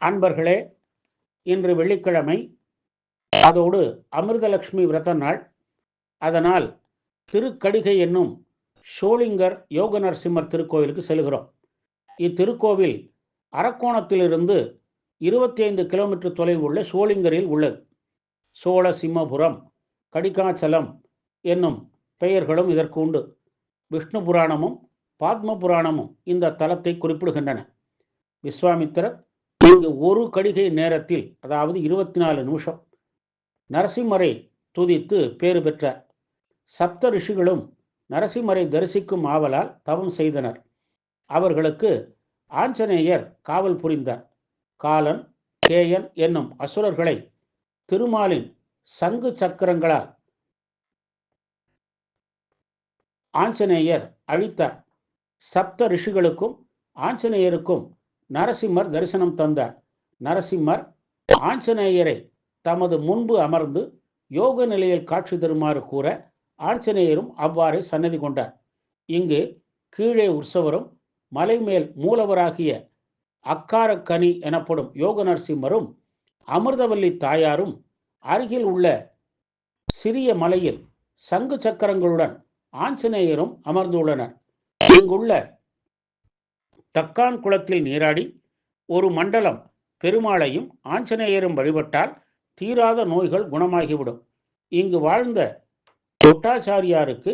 அன்பர்களே, இன்று வெள்ளிக்கிழமை, அதோடு அமிர்தலட்சுமி விரத நாள். அதனால் திருக்கடிகை என்னும் ஷோலிங்கர் யோக நரசிம்மர் திருக்கோயிலுக்கு செல்கிறோம். இத்திருக்கோவில் அரக்கோணத்திலிருந்து 25 கிலோமீட்டர் தொலைவு உள்ள ஷோலிங்கரில் உள்ளது. சோழ சிம்மபுரம், கடிகாச்சலம் என்னும் பெயர்களும் இதற்கு உண்டு. விஷ்ணு புராணமும் பாத்ம புராணமும் இந்த தலத்தை குறிப்பிடுகின்றன. விஸ்வாமித்திரர் இங்கு ஒரு கடிகை நேரத்தில், அதாவது 24 நிமிஷம், நரசிம்மரை துதித்து பேறு பெற்றார். சப்த ரிஷிகளும் நரசிம்மரை தரிசிக்கும் ஆவலால் தவம் செய்தனர். அவர்களுக்கு ஆஞ்சநேயர் காவல் புரிந்தார். காலன், கேயன் என்னும் அசுரர்களை திருமாலின் சங்கு சக்கரங்களால் ஆஞ்சநேயர் அழித்தார். சப்த ரிஷிகளுக்கும் ஆஞ்சநேயருக்கும் நரசிம்மர் தரிசனம் தந்தார். நரசிம்மர் ஆஞ்சநேயரை தமது முன்பு அமர்ந்து யோக நிலையில் காட்சி தருமாறு கூற ஆஞ்சநேயரும் அவ்வாறே சன்னதி கொண்டார். இங்கு கீழே உற்சவரும் மலைமேல் மூலவராகிய அக்காரக்கனி எனப்படும் யோக நரசிம்மரும் அமிர்தவல்லி தாயாரும் அருகில் உள்ள சிறிய மலையில் சங்கு சக்கரங்களுடன் ஆஞ்சநேயரும் அமர்ந்துள்ளனர். இங்குள்ள தக்கான் குளத்தில் நீராடி ஒரு மண்டலம் பெருமாளையும் ஆஞ்சநேயரும் வழிபட்டால் தீராத நோய்கள் குணமாகிவிடும். இங்கு வாழ்ந்த தொட்டாச்சாரியாருக்கு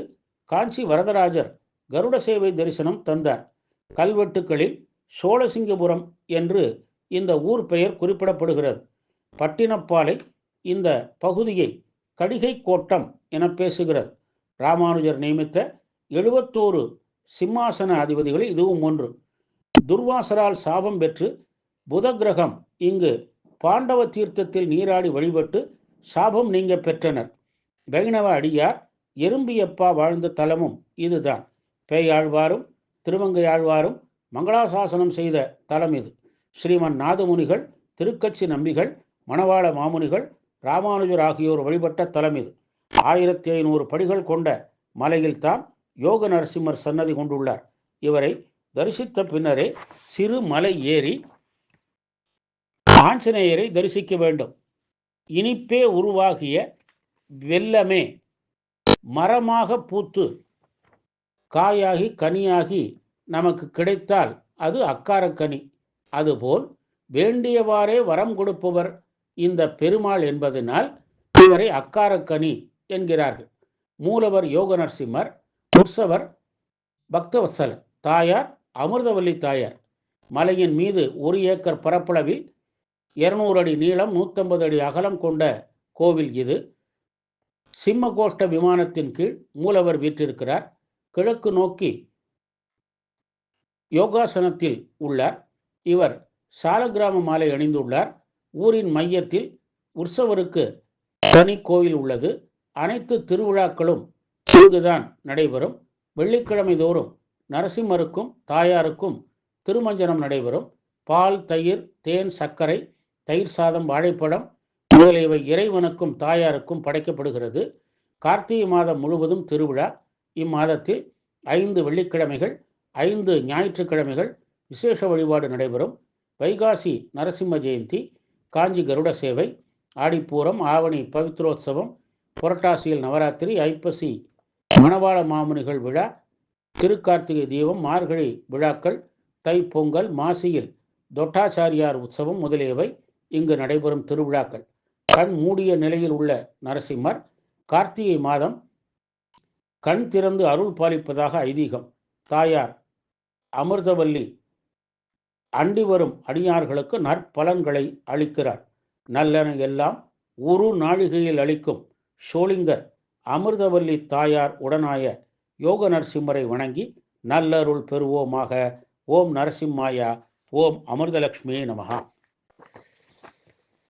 காஞ்சி வரதராஜர் கருட சேவை தரிசனம் தந்தார். கல்வெட்டுக்களில் சோழசிங்கபுரம் என்று இந்த ஊர் பெயர் குறிப்பிடப்படுகிறது. பட்டினப்பாலை இந்த பகுதியை கடிகை கோட்டம் என பேசுகிறது. ராமானுஜர் நியமித்த 71 சிம்மாசன அதிபதிகளில் இதுவும் ஒன்று. துர்வாசரால் சாபம் பெற்று புத கிரகம் இங்கு பாண்டவ தீர்த்தத்தில் நீராடி வழிபட்டு சாபம் நீங்க பெற்றனர். வைணவ அடியார் எறும்பியப்பா வாழ்ந்த தலமும் இதுதான். பேயாழ்வாரும் திருமங்கையாழ்வாரும் மங்களாசாசனம் செய்த தலம் இது. ஸ்ரீமன் நாதமுனிகள், திருக்கட்சி நம்பிகள், மணவாள மாமுனிகள், ராமானுஜர் ஆகியோர் வழிபட்ட தலம் இது. 1500 படிகள் கொண்ட மலையில்தான் யோக நரசிம்மர் சன்னதி கொண்டுள்ளார். இவரை தரிசித்த பின்னரே சிறு மலை ஏறி ஆஞ்சநேயரை தரிசிக்க வேண்டும். இனிப்பே உருவாகிய வெல்லமே மரமாக பூத்து காயாகி கனியாகி நமக்கு கிடைத்தால் அது அக்காரக்கனி. அதுபோல் வேண்டியவாறே வரம் கொடுப்பவர் இந்த பெருமாள் என்பதனால் இவரை அக்காரக்கனி என்கிறார்கள். மூலவர் யோக நரசிம்மர், உற்சவர் பக்தவத்சலர், தாயார் அமிர்தவல்லி தாயார். மலையின் மீது 1 ஏக்கர் பரப்பளவில் 200 அடி நீளம், 150 அடி அகலம் கொண்ட கோவில் இது. சிம்மகோஷ்ட விமானத்தின் கீழ் மூலவர் வீற்றிருக்கிறார். கிழக்கு நோக்கி யோகாசனத்தில் உள்ளார். இவர் சாலக்கிராம மாலை அணிந்துள்ளார். ஊரின் மையத்தில் உற்சவருக்கு தனி கோயில் உள்ளது. அனைத்து திருவிழாக்களும் இங்குதான் நடைபெறும். வெள்ளிக்கிழமை தோறும் நரசிம்மருக்கும் தாயாருக்கும் திருமஞ்சனம் நடைபெறும். பால், தயிர், தேன், சர்க்கரை, தயிர் சாதம், வாழைப்பழம் முதலியவை இறைவனுக்கும் தாயாருக்கும் படைக்கப்படுகிறது. கார்த்திகை மாதம் முழுவதும் திருவிழா. இம்மாதத்தில் 5 வெள்ளிக்கிழமைகள், 5 ஞாயிற்றுக்கிழமைகள் விசேஷ வழிபாடு நடைபெறும். வைகாசி நரசிம்ம ஜெயந்தி, காஞ்சி கருட சேவை, ஆடிப்பூரம், ஆவணி பவித்ரோத்சவம், புரட்டாசியில் நவராத்திரி, ஐப்பசி மணவாள மாமுனிகள் விழா, திருக்கார்த்திகை தீபம், மார்கழி விழாக்கள், தைப்பொங்கல், மாசியில் தொட்டாச்சாரியார் உற்சவம் முதலியவை இங்கு நடைபெறும் திருவிழாக்கள். கண் மூடிய நிலையில் உள்ள நரசிம்மர் கார்த்திகை மாதம் கண் திறந்து அருள் பாலிப்பதாக ஐதீகம். தாயார் அமிர்தவல்லி அண்டி வரும் அடியார்களுக்கு நற்பலன்களை அளிக்கிறார். நல்லன எல்லாம் ஒரு நாழிகையில் அளிக்கும் ஷோலிங்கர் அமிர்தவல்லி தாயார் உடனாய யோக நரசிம்மரை வணங்கி நல்லருள் பெறுவோமாக. ஓம் நரசிம்மாயா, ஓம் அமிர்தலட்சுமியே நமஹா.